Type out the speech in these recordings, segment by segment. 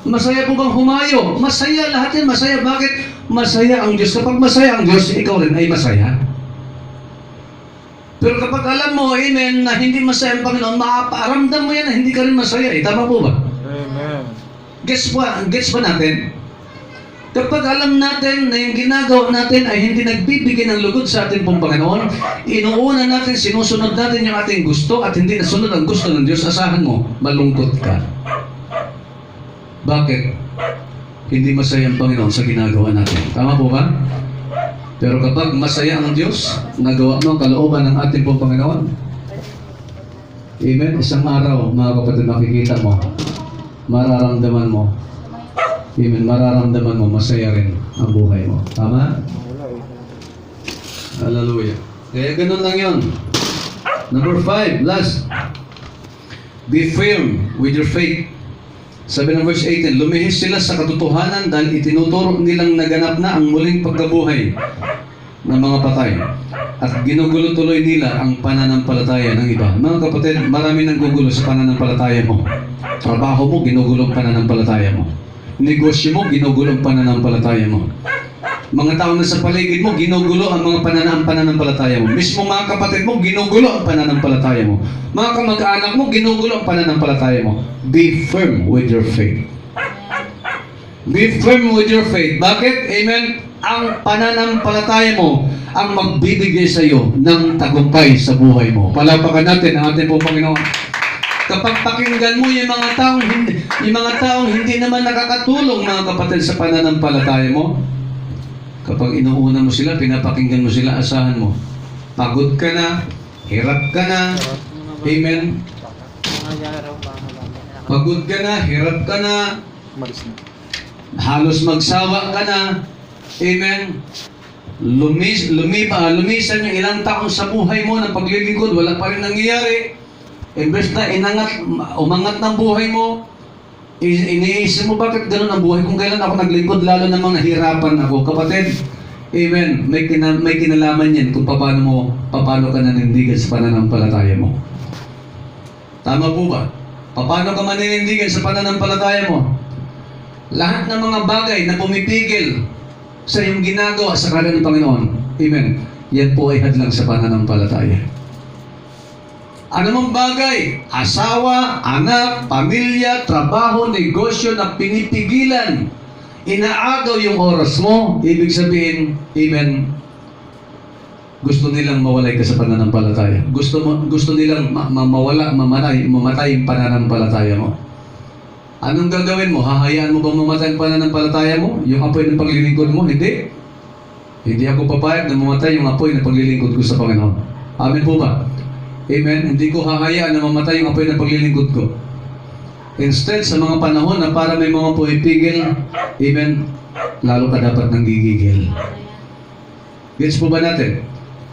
Masaya po bang humayo? Masaya, lahat yan masaya. Bakit? Masaya ang Diyos. Kapag masaya ang Diyos, ikaw rin ay masaya. Pero kapag alam mo, amen, na hindi masaya ang Panginoon, maparamdam mo yan na hindi ka rin masaya. Tama po ba? Amen. Gets ba natin? Kapag alam natin na yung ginagawa natin ay hindi nagbibigay ng lugod sa ating pong Panginoon, inuuna natin, sinusunod natin yung ating gusto at hindi nasunod ang gusto ng Diyos, asahan mo, malungkot ka. Bakit? Hindi masaya ang Panginoon sa ginagawa natin. Tama po ba? Pero kapag masaya ang Diyos, nagawa mo ang kalooban ng ating pong Panginoon. Amen? Isang araw, mga kapatid, makikita mo, mararamdaman mo, amen, mararamdaman mo, masaya rin ang buhay mo. Tama? Hallelujah. Kaya ganun lang yun. Number 5, last. Be firm with your faith. Sabi ng verse 18, lumihis sila sa katotohanan dahil itinuturo nilang naganap na ang muling pagkabuhay ng mga patay. At ginugulo tuloy nila ang pananampalataya ng iba. Mga kapatid, marami nang gugulo sa pananampalataya mo. Trabaho mo, ginugulo ang pananampalataya mo. Negosyo mo, ginugulo ang pananampalataya mo. Mga tao na sa paligid mo, ginugulo ang mga pananampalataya mo. Mismo mga kapatid mo, ginugulo ang pananampalataya mo. Mga kamag-anak mo, ginugulo ang pananampalataya mo. Be firm with your faith. Be firm with your faith. Bakit? Amen? Ang pananampalataya mo ang magbibigay sa iyo ng tagumpay sa buhay mo. Palapakan natin ang ating pong Panginoon. Kapag pakinggan mo yung mga taong hindi naman nakakatulong, mga kapatid, sa pananampalataya mo, kapag inuuna mo sila, pinapakinggan mo sila, asahan mo, pagod ka na, hirap ka na, amen? Pagod ka na, hirap ka na, halos magsawa ka na, amen? Lumisan yung ilang taon sa buhay mo ng paglilingkod, wala pa rin nangyayari. Imbes na umangat ng buhay mo, iniisip mo, bakit ganun ang buhay? Kung kailan ako naglingkod, lalo namang nahirapan ako. Kapatid, amen, may kinalaman yan kung paano ka nanindigan sa pananampalataya mo. Tama po ba? Paano ka maninindigan sa pananampalataya mo? Lahat ng mga bagay na pumipigil sa iyong ginagawa sa kanan ng Panginoon, amen, yan po ay hadlang sa pananampalataya. Anumang bagay, asawa, anak, pamilya, trabaho, negosyo na pinipigilan, inaagaw yung oras mo, ibig sabihin, amen, gusto nilang mawalay ka sa pananampalataya. Gusto nilang mamatay yung pananampalataya mo. Anong gagawin mo? Hahayaan mo bang mamatay ang pananampalataya mo? Yung apoy ng paglilingkod mo? Hindi. Hindi ako papayag na mamatay yung apoy ng paglilingkod ko sa Panginoon. Amen po ba? Amen? Hindi ko hahayaan na mamatay yung apoy ng paglilingkod ko. Instead, sa mga panahon na para may mga pumipigil, amen, lalo ka dapat nang gigigil. Gets po ba natin?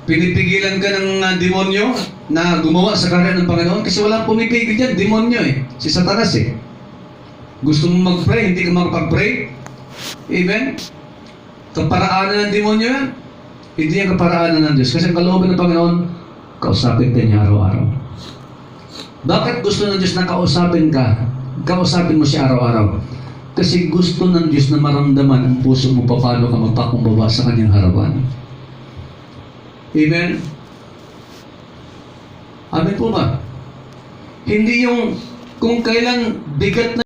Pinipigilan ka ng demonyo na gumawa sa karya ng Panginoon kasi walang pumipigil dyan, demonyo eh. Si Satanas eh. Gusto mo mag-pray, hindi ka makapag-pray? Amen? Kaparaanan ng demonyo yan. Hindi yan kaparaanan ng Diyos. Kasi ang kalooban ng Panginoon, kausapin ka niya araw-araw. Bakit gusto ng Diyos na kausapin ka? Kausapin mo siya araw-araw. Kasi gusto ng Diyos na maramdaman ang puso mo paano ka magpakumbaba sa kanyang harapan. Amen? Amen po ba? Hindi yung kung kailan bigat na